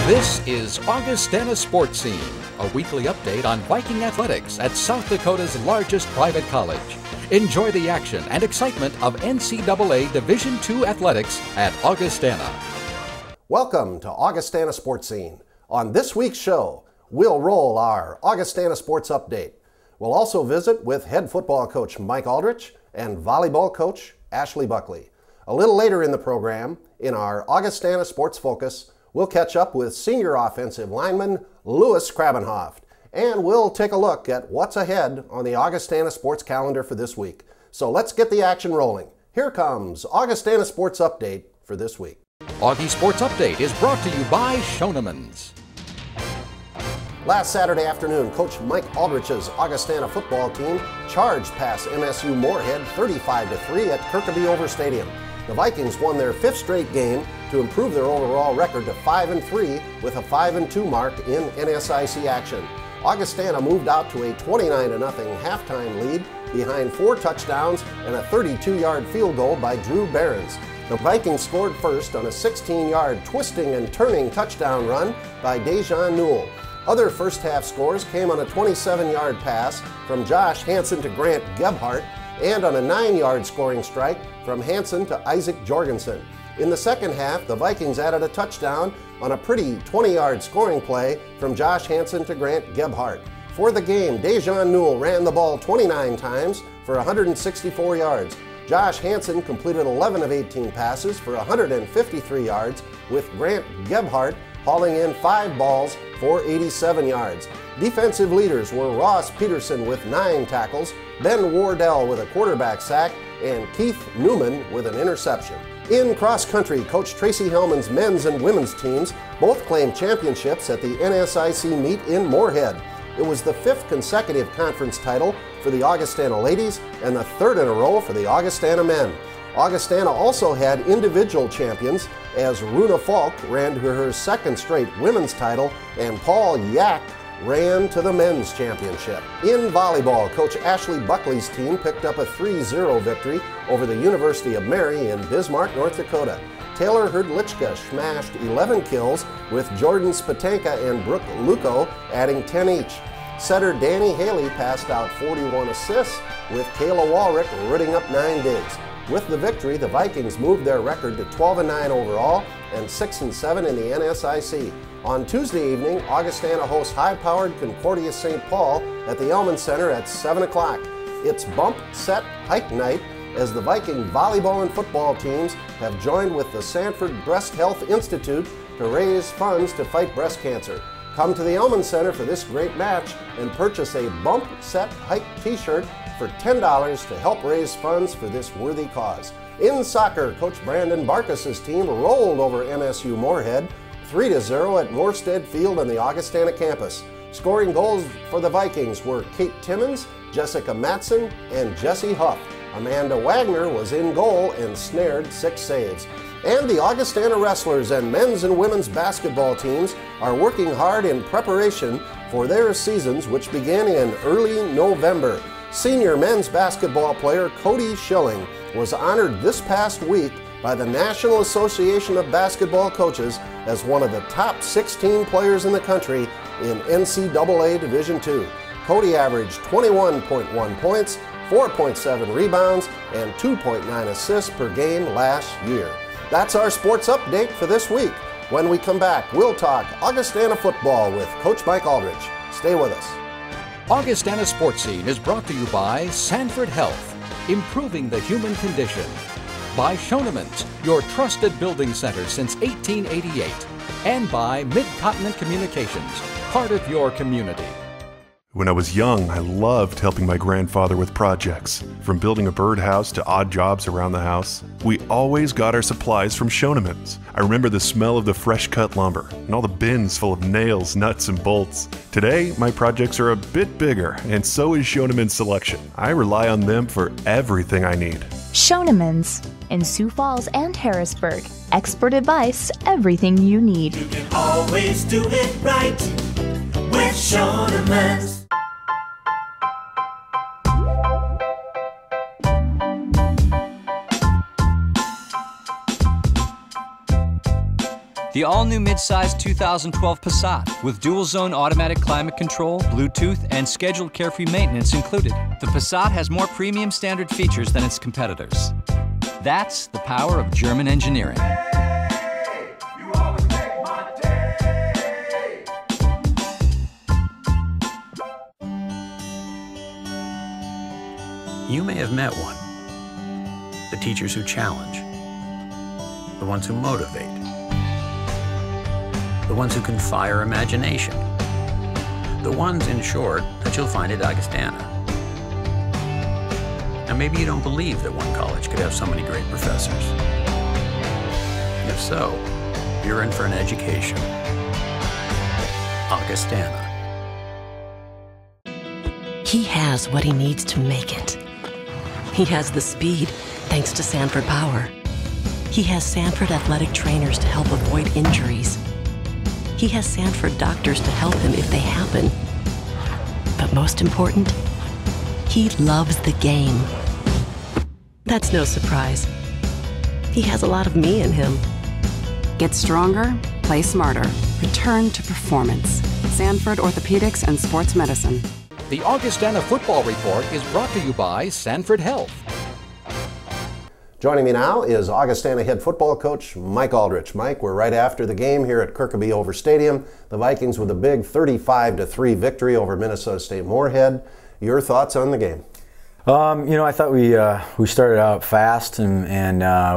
This is Augustana Sportscene, a weekly update on Viking athletics at South Dakota's largest private college. Enjoy the action and excitement of NCAA Division II athletics at Augustana. Welcome to Augustana Sportscene. On this week's show, we'll roll our Augustana Sports Update. We'll also visit with head football coach Mike Aldrich and volleyball coach Ashley Buckley. A little later in the program, in our Augustana Sports Focus, we'll catch up with senior offensive lineman Louis Krabenhoft, and we'll take a look at what's ahead on the Augustana Sports calendar for this week. So let's get the action rolling. Here comes Augustana Sports Update for this week. Augie Sports Update is brought to you by Schoenemann's. Last Saturday afternoon, Coach Mike Aldrich's Augustana football team charged past MSU Moorhead 35-3 at Kirkaby Over Stadium. The Vikings won their fifth straight game to improve their overall record to 5-3 with a 5-2 mark in NSIC action. Augustana moved out to a 29-0 halftime lead behind 4 touchdowns and a 32-yard field goal by Drew Behrens. The Vikings scored first on a 16-yard twisting and turning touchdown run by Dejan Newell. Other first-half scores came on a 27-yard pass from Josh Hansen to Grant Gebhardt and on a 9-yard scoring strike from Hansen to Isaac Jorgensen. In the second half, the Vikings added a touchdown on a pretty 20-yard scoring play from Josh Hansen to Grant Gebhardt. For the game, Dejan Newell ran the ball 29 times for 164 yards. Josh Hansen completed 11 of 18 passes for 153 yards, with Grant Gebhardt hauling in 5 balls for 87 yards. Defensive leaders were Ross Peterson with 9 tackles, Ben Wardell with a quarterback sack, and Keith Newman with an interception. In cross country, Coach Tracy Hellman's men's and women's teams both claimed championships at the NSIC meet in Moorhead. It was the 5th consecutive conference title for the Augustana ladies and the 3rd in a row for the Augustana men. Augustana also had individual champions as Runa Falk ran to her 2nd straight women's title and Paul Yak ran to the men's championship. In volleyball, Coach Ashley Buckley's team picked up a 3-0 victory over the University of Mary in Bismarck, North Dakota. Taylor Herdlichka smashed 11 kills, with Jordan Spatanka and Brooke Luco adding 10 each. Setter Danny Haley passed out 41 assists, with Kayla Walrick rooting up 9 digs. With the victory, the Vikings moved their record to 12-9 overall and 6-7 in the NSIC. On Tuesday evening, Augustana hosts high-powered Concordia St. Paul at the Elman Center at 7 o'clock. It's Bump, Set, Hike Night as the Viking volleyball and football teams have joined with the Sanford Breast Health Institute to raise funds to fight breast cancer. Come to the Elman Center for this great match and purchase a Bump, Set, Hike t-shirt for $10 to help raise funds for this worthy cause. In soccer, Coach Brandon Barkas's team rolled over MSU Moorhead 3-0 at Morstead Field on the Augustana campus. Scoring goals for the Vikings were Kate Timmons, Jessica Matson, and Jessie Huff. Amanda Wagner was in goal and snared 6 saves. And the Augustana wrestlers and men's and women's basketball teams are working hard in preparation for their seasons, which begin in early November. Senior men's basketball player Cody Schilling was honored this past week by the National Association of Basketball Coaches as one of the top 16 players in the country in NCAA Division II. Cody averaged 21.1 points, 4.7 rebounds, and 2.9 assists per game last year. That's our sports update for this week. When we come back, we'll talk Augustana football with Coach Mike Aldrich. Stay with us. Augustana Sportscene is brought to you by Sanford Health, improving the human condition. By Schoenemann's, your trusted building center since 1888. And by Mid-Continent Communications, part of your community. When I was young, I loved helping my grandfather with projects. From building a birdhouse to odd jobs around the house, we always got our supplies from Schoenemann's. I remember the smell of the fresh-cut lumber and all the bins full of nails, nuts, and bolts. Today, my projects are a bit bigger, and so is Schoenemann's selection. I rely on them for everything I need. Schoenemann's in Sioux Falls and Harrisburg. Expert advice, everything you need. You can always do it right with Schoenemann's. The all-new mid-size 2012 Passat with dual-zone automatic climate control, Bluetooth, and scheduled carefree maintenance included. The Passat has more premium standard features than its competitors. That's the power of German engineering. You may have met one. The teachers who challenge. The ones who motivate. The ones who can fire imagination. The ones, in short, that you'll find at Augustana. Now, maybe you don't believe that one college could have so many great professors. If so, you're in for an education. Augustana. He has what he needs to make it. He has the speed, thanks to Sanford Power. He has Sanford athletic trainers to help avoid injuries. He has Sanford doctors to help him if they happen. But most important, he loves the game. That's no surprise. He has a lot of me in him. Get stronger, play smarter. Return to performance. Sanford Orthopedics and Sports Medicine. The Augustana Football Report is brought to you by Sanford Health. Joining me now is Augustana head football coach Mike Aldrich. Mike, we're right after the game here at Kirkby Over Stadium. The Vikings with a big 35-3 victory over Minnesota State Moorhead. Your thoughts on the game? I thought we started out fast and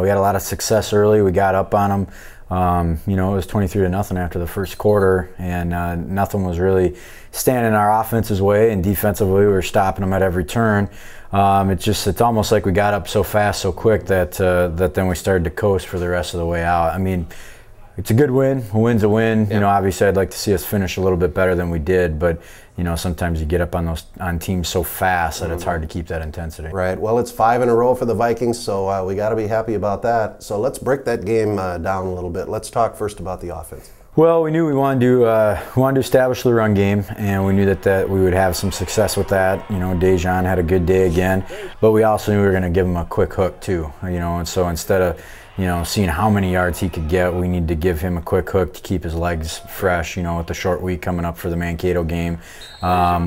we had a lot of success early. We got up on them. It was 23-0 after the first quarter, and nothing was really standing in our offense's way, and defensively we were stopping them at every turn. It's almost like we got up so fast, so quick that then we started to coast for the rest of the way out. I mean, it's a good win. A win's a win. Yeah. Obviously I'd like to see us finish a little bit better than we did, but sometimes you get up on teams so fast that it's hard to keep that intensity. Right. Well, it's 5 in a row for the Vikings, so we got to be happy about that. So let's break that game down a little bit. Let's talk first about the offense. Well, we knew we wanted to establish the run game, and we knew that we would have some success with that. Dejan had a good day again, but we also knew we were going to give him a quick hook too. And so instead of seeing how many yards he could get, we need to give him a quick hook to keep his legs fresh, with the short week coming up for the Mankato game.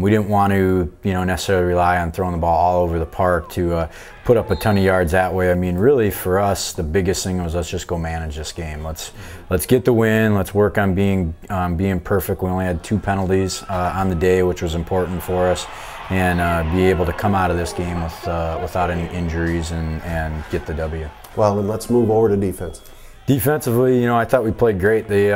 We didn't want to, necessarily rely on throwing the ball all over the park to put up a ton of yards that way. I mean, really for us, the biggest thing was let's just go manage this game. Let's get the win. Let's work on being perfect. We only had 2 penalties on the day, which was important for us, and be able to come out of this game without any injuries and get the W. Well, then let's move over to defense. Defensively, I thought we played great. They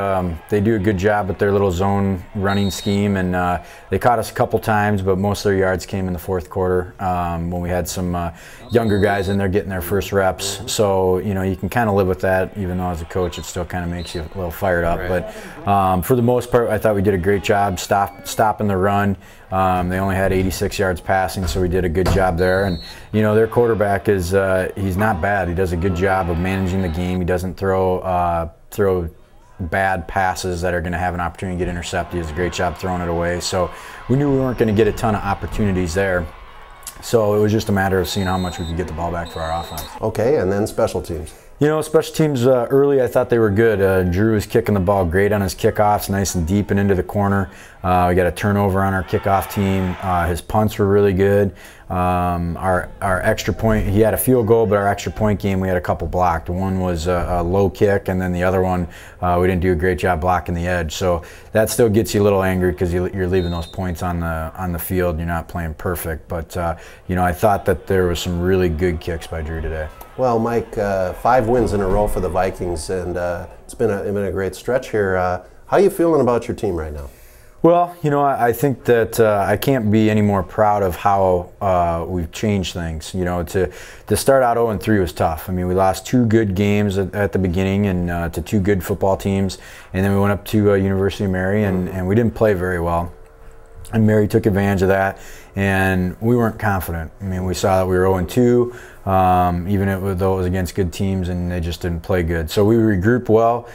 do a good job with their little zone running scheme, and they caught us a couple times, but most of their yards came in the fourth quarter when we had some younger guys in there getting their first reps. So, you can kind of live with that, even though as a coach it still kind of makes you a little fired up. Right. But for the most part, I thought we did a great job stopping the run. They only had 86 yards passing, so we did a good job there. And their quarterback he's not bad. He does a good job of managing the game. He doesn't throw bad passes that are going to have an opportunity to get intercepted. He does a great job throwing it away. So we knew we weren't going to get a ton of opportunities there. So it was just a matter of seeing how much we could get the ball back for our offense. Okay, and then special teams. Special teams early, I thought they were good. Drew was kicking the ball great on his kickoffs, nice and deep and into the corner. We got a turnover on our kickoff team. His punts were really good. Our extra point, he had a field goal, but our extra point game, we had a couple blocked. One was a low kick, and then the other one, we didn't do a great job blocking the edge. So that still gets you a little angry because you're leaving those points on the field. You're not playing perfect, but I thought that there was some really good kicks by Drew today. Well, Mike, 5 wins in a row for the Vikings, and it's been a great stretch here. How are you feeling about your team right now? Well, I think that I can't be any more proud of how we've changed things. To start out 0-3 was tough. I mean, we lost 2 good games at the beginning and to 2 good football teams, and then we went up to University of Mary, and we didn't play very well. And Mary took advantage of that, and we weren't confident. I mean, we saw that we were 0-2, even though it was against good teams, and they just didn't play good. So we regrouped well.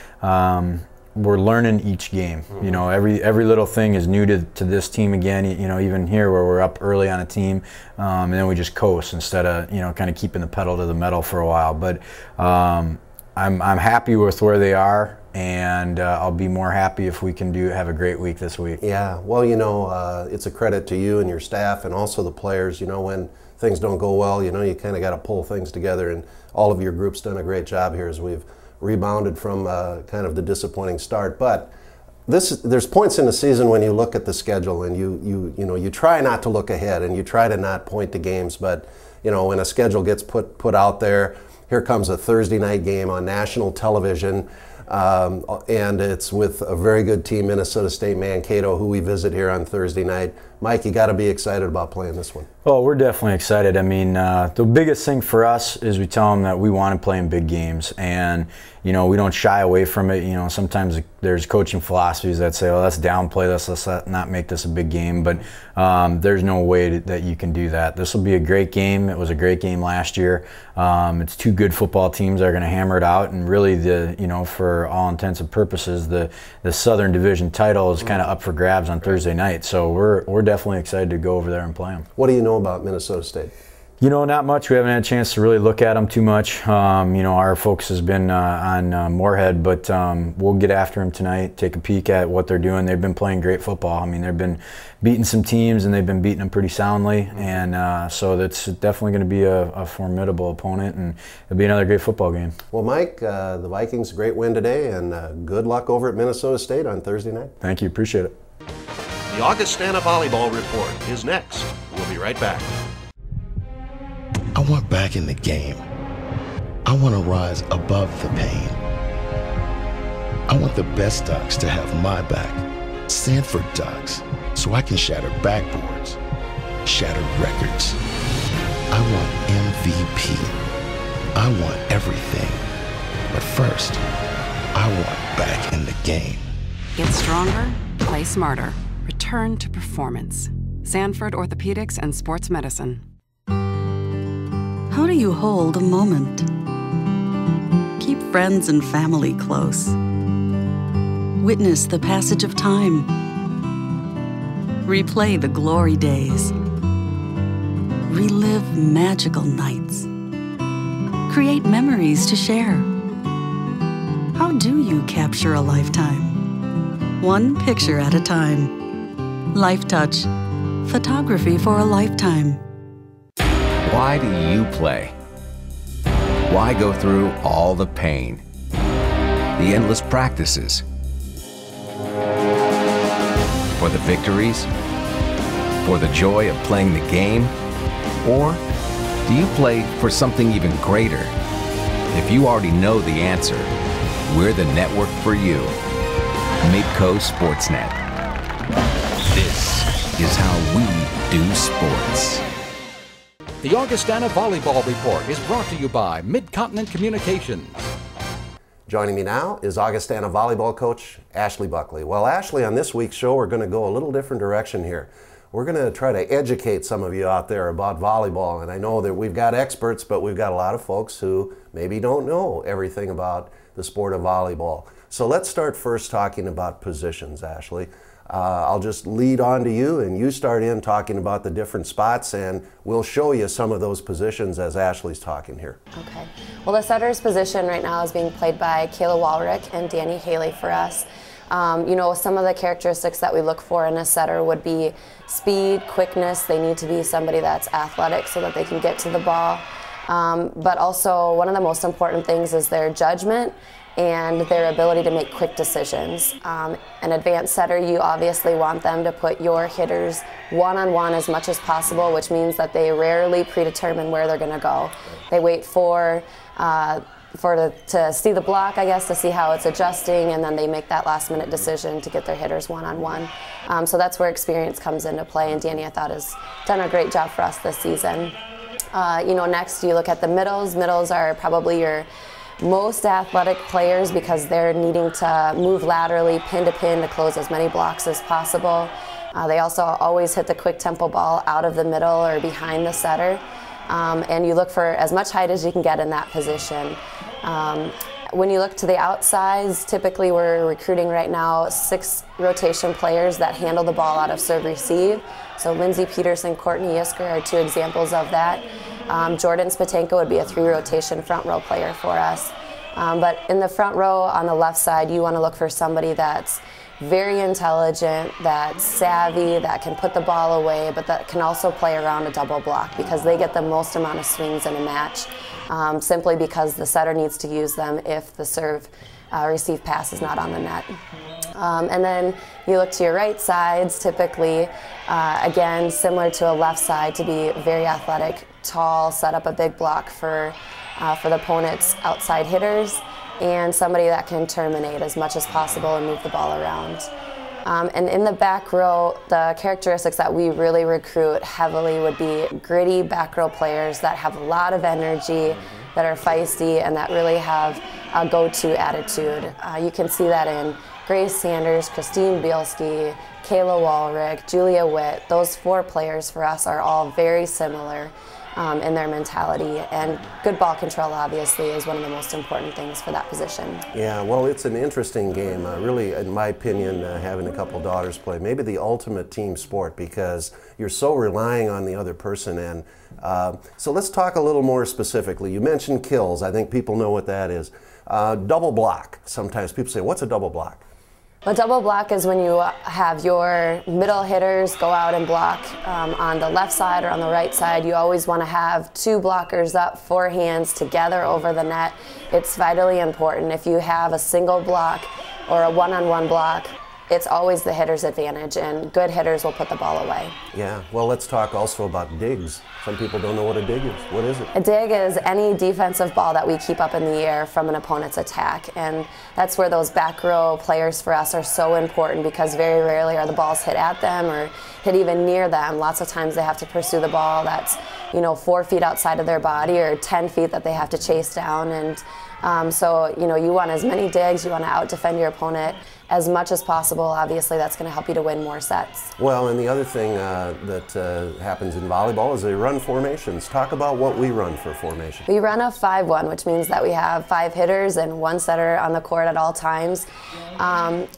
We're learning each game. Every little thing is new to this team again. Even here where we're up early on a team, and then we just coast instead of kind of keeping the pedal to the metal for a while. But I'm happy with where they are. and I'll be more happy if we can have a great week this week. Yeah, well, you know, it's a credit to you and your staff and also the players. You know, when things don't go well, you know, you kind of got to pull things together, and all of your group's done a great job here as we've rebounded from kind of the disappointing start. But there's points in the season when you look at the schedule and you try not to look ahead and you try to not point to games, but you know, when a schedule gets put out there, here comes a Thursday night game on national television, and it's with a very good team, Minnesota State Mankato, who we visit here on Thursday night. Mike, you got to be excited about playing this one. Well, we're definitely excited. I mean, the biggest thing for us is we tell them that we want to play in big games, and you know, we don't shy away from it. You know, sometimes there's coaching philosophies that say, "Oh, let's downplay this. Let's not make this a big game." But there's no way that you can do that. This will be a great game. It was a great game last year. It's two good football teams that are going to hammer it out, and really, for all intents and purposes, the Southern Division title is kind of up for grabs on Thursday night. So we're definitely excited to go over there and play them. What do you know about Minnesota State? You know, not much. We haven't had a chance to really look at them too much. Our focus has been on Moorhead, but we'll get after them tonight, take a peek at what they're doing. They've been playing great football. I mean, they've been beating some teams, and they've been beating them pretty soundly. And so that's definitely going to be a formidable opponent, and it'll be another great football game. Well, Mike, the Vikings, great win today, and good luck over at Minnesota State on Thursday night. Thank you. Appreciate it. The Augustana Volleyball Report is next. We'll be right back. I want back in the game. I want to rise above the pain. I want the best Ducks to have my back, Sanford Ducks, so I can shatter backboards, shatter records. I want MVP. I want everything. But first, I want back in the game. Get stronger, play smarter. Return to performance. Sanford Orthopedics and Sports Medicine. How do you hold a moment? Keep friends and family close. Witness the passage of time. Replay the glory days. Relive magical nights. Create memories to share. How do you capture a lifetime? One picture at a time. Life Touch. Photography for a lifetime. Why do you play? Why go through all the pain? The endless practices? For the victories? For the joy of playing the game? Or do you play for something even greater? If you already know the answer, we're the network for you. Midco Sportsnet. This is how we do sports. The Augustana Volleyball Report is brought to you by Mid-Continent Communications. Joining me now is Augustana volleyball coach Ashley Buckley. Well, Ashley, on this week's show, we're going to go a little different direction here. We're going to try to educate some of you out there about volleyball, and I know that we've got experts, but we've got a lot of folks who maybe don't know everything about the sport of volleyball. So let's start first talking about positions, Ashley. I'll just lead on to you, and you start in talking about the different spots, and we'll show you some of those positions as Ashley's talking here. Okay. Well, the setter's position right now is being played by Kayla Walrick and Danny Haley for us. Some of the characteristics that we look for in a setter would be speed, quickness. They need to be somebody that's athletic so that they can get to the ball. But also, one of the most important things is their judgment and their ability to make quick decisions. An advanced setter, you obviously want them to put your hitters one-on-one as much as possible, which means that they rarely predetermine where they're gonna go. They wait to see the block, I guess, to see how it's adjusting, and then they make that last-minute decision to get their hitters one-on-one. So that's where experience comes into play, and Danny, I thought, has done a great job for us this season. Next you look at the middles. Middles are probably your most athletic players because they're needing to move laterally, pin to pin, to close as many blocks as possible. They also always hit the quick tempo ball out of the middle or behind the setter. And you look for as much height as you can get in that position. When you look to the outsides, typically we're recruiting right now 6 rotation players that handle the ball out of serve receive. So Lindsay Peterson, Courtney Yisker are 2 examples of that. Jordan Spatenko would be a 3 rotation front row player for us. But in the front row on the left side, you want to look for somebody that's very intelligent, that's savvy, that can put the ball away, but that can also play around a double block because they get the most amount of swings in a match, simply because the setter needs to use them if the serve receive pass is not on the net. And then you look to your right sides, typically, again, similar to a left side, to be very athletic, tall, set up a big block for the opponent's outside hitters, and somebody that can terminate as much as possible and move the ball around. And in the back row, the characteristics that we really recruit heavily would be gritty back row players that have a lot of energy, that are feisty, and that really have a go-to attitude. You can see that in Grace Sanders, Christine Bielski, Kayla Walrick, Julia Witt. Those 4 players for us are all very similar in their mentality, and good ball control obviously is one of the most important things for that position. Yeah, well, it's an interesting game. Really, in my opinion, having a couple daughters play, maybe the ultimate team sport because you're so relying on the other person. And so let's talk a little more specifically. You mentioned kills. I think people know what that is. Double block. Sometimes people say, what's a double block? A double block is when you have your middle hitters go out and block on the left side or on the right side. You always want to have 2 blockers up, 4 hands together over the net. It's vitally important. If you have a single block or a one-on-one block, it's always the hitter's advantage, and good hitters will put the ball away. Yeah, well, let's talk also about digs. Some people don't know what a dig is. What is it? A dig is any defensive ball that we keep up in the air from an opponent's attack, and that's where those back row players for us are so important because very rarely are the balls hit at them or hit even near them. Lots of times they have to pursue the ball that's 4 feet outside of their body or 10 feet that they have to chase down, and so you want as many digs, you want to out-defend your opponent as much as possible. Obviously, that's going to help you to win more sets. Well, and the other thing that happens in volleyball is they run formations. Talk about what we run for formation. We run a 5-1, which means that we have 5 hitters and 1 setter on the court at all times.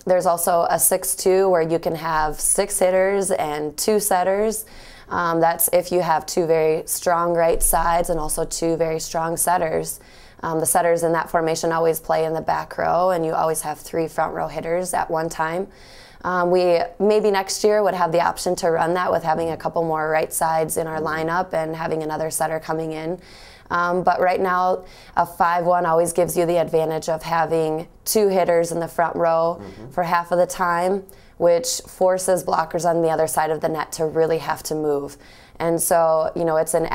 There's also a 6-2 where you can have 6 hitters and 2 setters. That's if you have 2 very strong right sides and also 2 very strong setters. The setters in that formation always play in the back row, and you always have 3 front row hitters at one time. We maybe next year would have the option to run that with having a couple more right sides in our lineup and having another setter coming in. But right now, a 5-1 always gives you the advantage of having 2 hitters in the front row for half of the time, which forces blockers on the other side of the net to really have to move. And so, it's an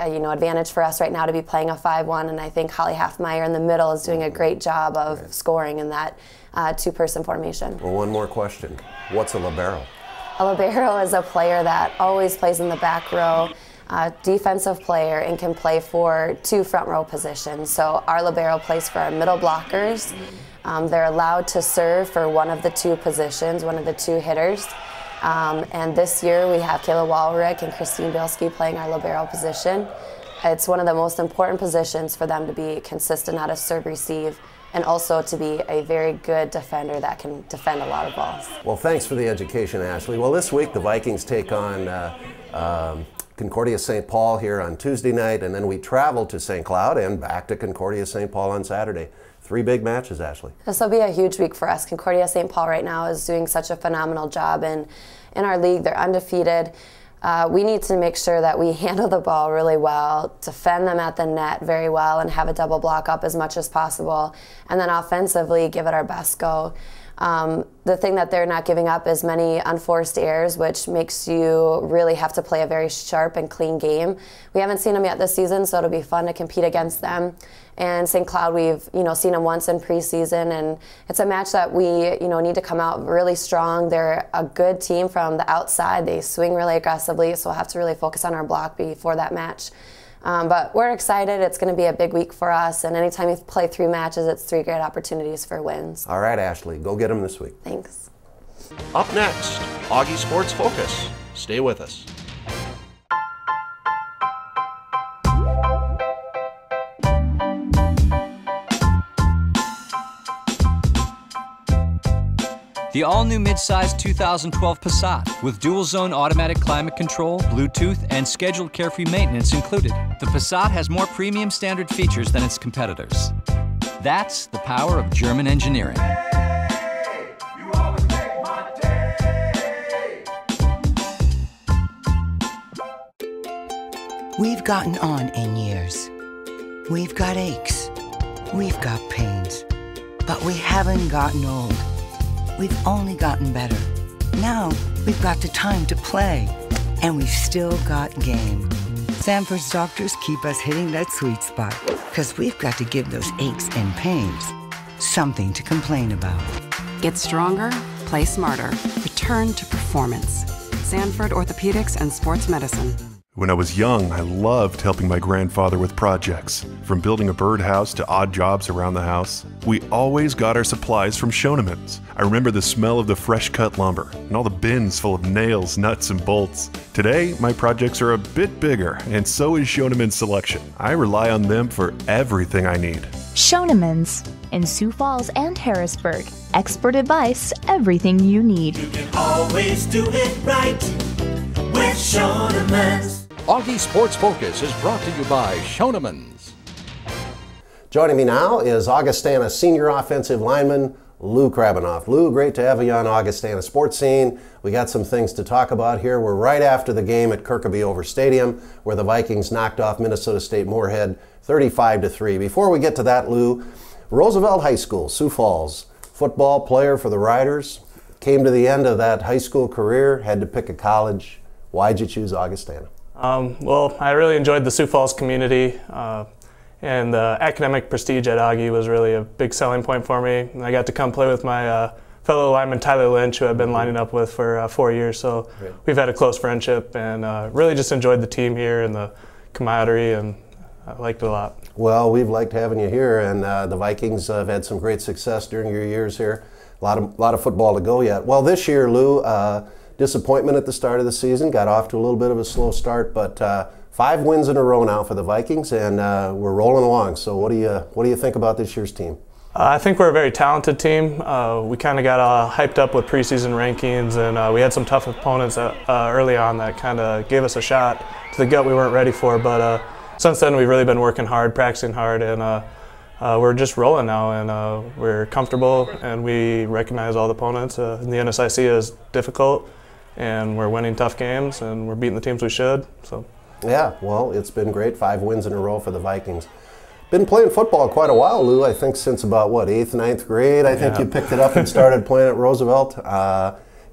advantage for us right now to be playing a 5-1, and I think Holly Halfmeyer in the middle is doing a great job of scoring in that 2-person formation. Well, one more question. What's a libero? A libero is a player that always plays in the back row, defensive player, and can play for 2 front row positions. So our libero plays for our middle blockers. They're allowed to serve for one of the 2 positions, one of the 2 hitters. And this year we have Kayla Walrick and Christine Bielski playing our libero position. It's one of the most important positions for them to be consistent out of serve receive and also to be a very good defender that can defend a lot of balls. Well, thanks for the education, Ashley. Well, this week the Vikings take on Concordia St. Paul here on Tuesday night, and then we travel to St. Cloud and back to Concordia St. Paul on Saturday. 3 big matches, Ashley. This will be a huge week for us. Concordia St. Paul right now is doing such a phenomenal job in our league. They're undefeated. We need to make sure that we handle the ball really well, defend them at the net very well, and have a double block up as much as possible. And then offensively, give it our best go. The thing that they're not giving up is many unforced errors, which makes you really have to play a very sharp and clean game. We haven't seen them yet this season, so it'll be fun to compete against them. And St. Cloud, we've seen them once in preseason, and it's a match that we need to come out really strong. They're a good team from the outside. They swing really aggressively, so we'll have to really focus on our block before that match. But we're excited. It's going to be a big week for us, and anytime you play 3 matches, it's 3 great opportunities for wins. All right, Ashley, go get them this week. Thanks. Up next, Augie Sports Focus. Stay with us. The all-new mid-size 2012 Passat with dual-zone automatic climate control, Bluetooth, and scheduled carefree maintenance included. The Passat has more premium standard features than its competitors. That's the power of German engineering. We've gotten on in years. We've got aches. We've got pains. But we haven't gotten old. We've only gotten better. Now we've got the time to play. And we've still got game. Sanford's doctors keep us hitting that sweet spot. Because we've got to give those aches and pains something to complain about. Get stronger, play smarter. Return to performance. Sanford Orthopedics and Sports Medicine. When I was young, I loved helping my grandfather with projects. From building a birdhouse to odd jobs around the house, we always got our supplies from Schoenemann's. I remember the smell of the fresh cut lumber and all the bins full of nails, nuts, and bolts. Today, my projects are a bit bigger, and so is Schoenemann's selection. I rely on them for everything I need. Schoenemann's in Sioux Falls and Harrisburg. Expert advice, everything you need. You can always do it right with Schoenemann's. Augie Sports Focus is brought to you by Schoenemann's. Joining me now is Augustana senior offensive lineman Lou Krabanoff. Lou, great to have you on Augustana Sportscene. We got some things to talk about here. We're right after the game at Kirkaby Over Stadium, where the Vikings knocked off Minnesota State Moorhead 35-3. Before we get to that, Lou, Roosevelt High School, Sioux Falls, football player for the Riders, came to the end of that high school career, had to pick a college. Why'd you choose Augustana? Well, I really enjoyed the Sioux Falls community, and the academic prestige at Augie was really a big selling point for me. And I got to come play with my fellow lineman Tyler Lynch, who I've been lining up with for 4 years. So we've had a close friendship, and really just enjoyed the team here and the camaraderie, and I liked it a lot. Well, we've liked having you here, and the Vikings have had some great success during your years here. A lot of football to go yet. Well, this year, Lou, disappointment at the start of the season, got off to a little bit of a slow start, but 5 wins in a row now for the Vikings, and we're rolling along. So what do you think about this year's team? I think we're a very talented team. We kind of got hyped up with preseason rankings, and we had some tough opponents early on that kind of gave us a shot to the gut we weren't ready for. But since then, we've really been working hard, practicing hard, and we're just rolling now, and we're comfortable, and we recognize all the opponents. And the NSIC is difficult, and we're winning tough games, and we're beating the teams we should. So. Yeah, well, it's been great. 5 wins in a row for the Vikings. Been playing football quite a while, Lou. I think since about, 8th, 9th grade, I think you picked it up and started playing at Roosevelt.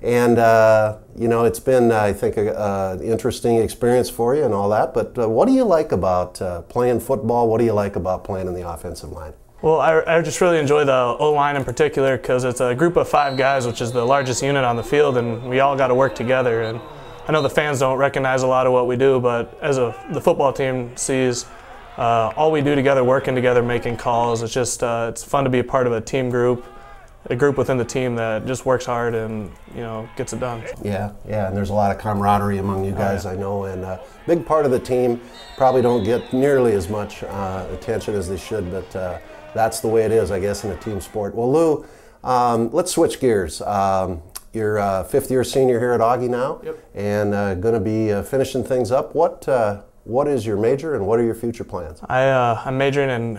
It's been, I think, an interesting experience for you and all that. But what do you like about playing football? What do you like about playing in the offensive line? Well, I just really enjoy the O-line in particular, because it's a group of 5 guys, which is the largest unit on the field, and we all got to work together. And I know the fans don't recognize a lot of what we do, but as the football team sees all we do together, working together, making calls, it's just it's fun to be a part of a team group, a group within the team that just works hard and gets it done. Yeah, and there's a lot of camaraderie among you guys, I know, and a big part of the team probably don't get nearly as much attention as they should, but that's the way it is, I guess, in a team sport. Well, Lou, let's switch gears. You're a 5th-year senior here at Augie now, and going to be finishing things up. What is your major, and what are your future plans? I'm majoring in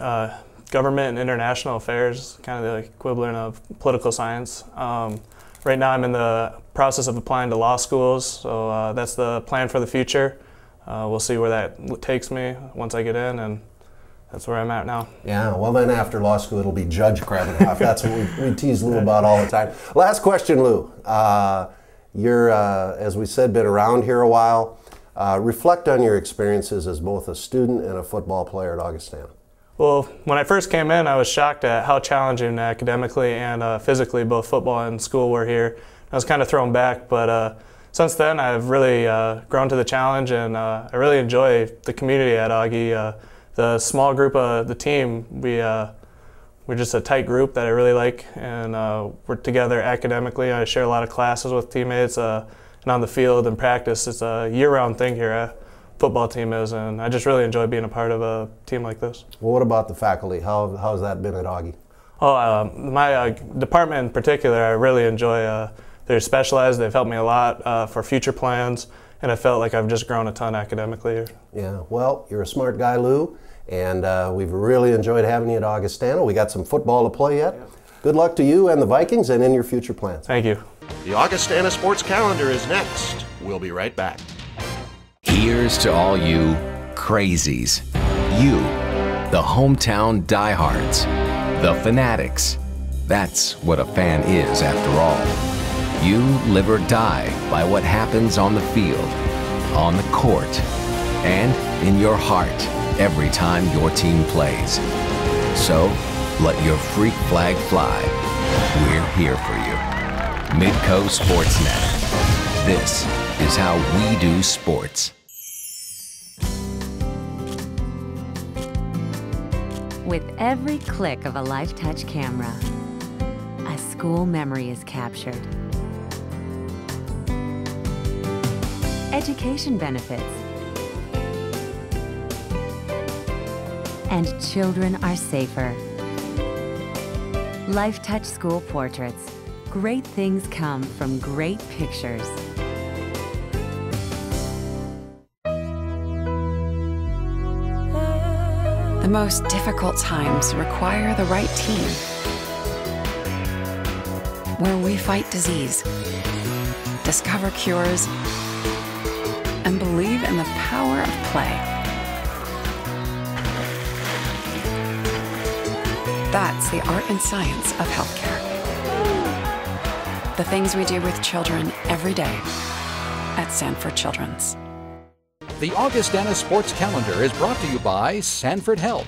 government and international affairs, kind of the equivalent of political science. Right now I'm in the process of applying to law schools, so that's the plan for the future. We'll see where that takes me once I get in, and that's where I'm at now. Yeah, well then after law school it'll be Judge Krabanoff. That's what we tease Lou about all the time. Last question, Lou. You're, as we said, been around here a while. Reflect on your experiences as both a student and a football player at Augustana. Well, when I first came in, I was shocked at how challenging academically and physically both football and school were here. I was kind of thrown back, but since then I've really grown to the challenge, and I really enjoy the community at Augie. The small group of the team, we're just a tight group that I really like, and we're together academically. I share a lot of classes with teammates, and on the field and practice. It's a year-round thing here. Football team is, and I just really enjoy being a part of a team like this. Well, what about the faculty? How's that been at Augie? My department in particular, I really enjoy. They're specialized. They've helped me a lot for future plans, and I felt like I've just grown a ton academically here. Yeah, well, you're a smart guy, Lou, And we've really enjoyed having you at Augustana. We got some football to play yet. Good luck to you and the Vikings and in your future plans. Thank you. The Augustana Sports Calendar is next. We'll be right back. Here's to all you crazies. You, the hometown diehards, the fanatics. That's what a fan is after all. You live or die by what happens on the field, on the court, and in your heart every time your team plays. So, let your freak flag fly. We're here for you. Midco Sportsnet. This is how we do sports. With every click of a LifeTouch camera, a school memory is captured. Education benefits. And children are safer. LifeTouch School Portraits. Great things come from great pictures. The most difficult times require the right team. Where we fight disease, discover cures, and believe in the power of play. That's the art and science of healthcare. The things we do with children every day at Sanford Children's. The Augustana Sports Calendar is brought to you by Sanford Health.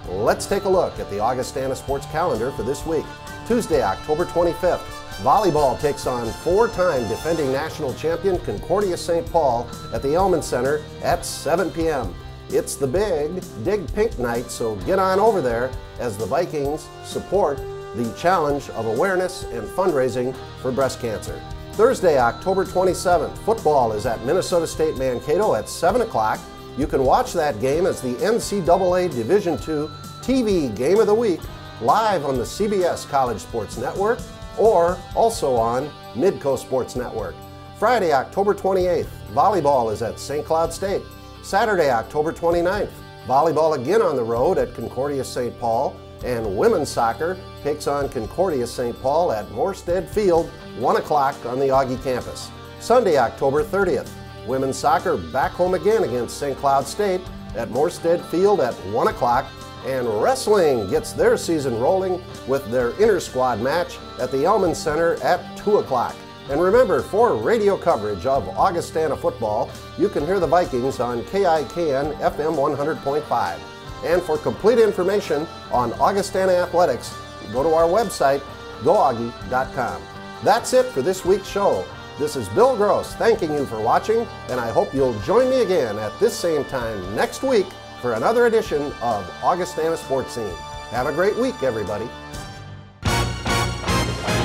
Let's take a look at the Augustana Sports Calendar for this week. Tuesday, October 25th, volleyball takes on four-time defending national champion Concordia St. Paul at the Elman Center at 7 p.m. It's the big Dig Pink night, so get on over there as the Vikings support the challenge of awareness and fundraising for breast cancer. Thursday, October 27th, football is at Minnesota State Mankato at 7 o'clock. You can watch that game as the NCAA Division II TV Game of the Week live on the CBS College Sports Network or also on Midco Sports Network. Friday, October 28th, volleyball is at St. Cloud State. Saturday, October 29th, volleyball again on the road at Concordia St. Paul, and women's soccer takes on Concordia St. Paul at Morstead Field, 1 o'clock on the Augie campus. Sunday, October 30th, women's soccer back home again against St. Cloud State at Morstead Field at 1 o'clock, and wrestling gets their season rolling with their inter-squad match at the Elman Center at 2 o'clock. And remember, for radio coverage of Augustana football, you can hear the Vikings on KIKN FM 100.5. And for complete information on Augustana athletics, go to our website, goaugie.com. That's it for this week's show. This is Bill Gross thanking you for watching, and I hope you'll join me again at this same time next week for another edition of Augustana Sportscene. Have a great week, everybody.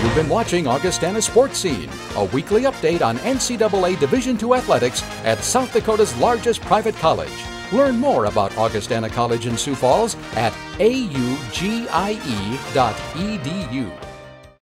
You've been watching Augustana Sportscene, a weekly update on NCAA Division II athletics at South Dakota's largest private college. Learn more about Augustana College in Sioux Falls at augie.edu.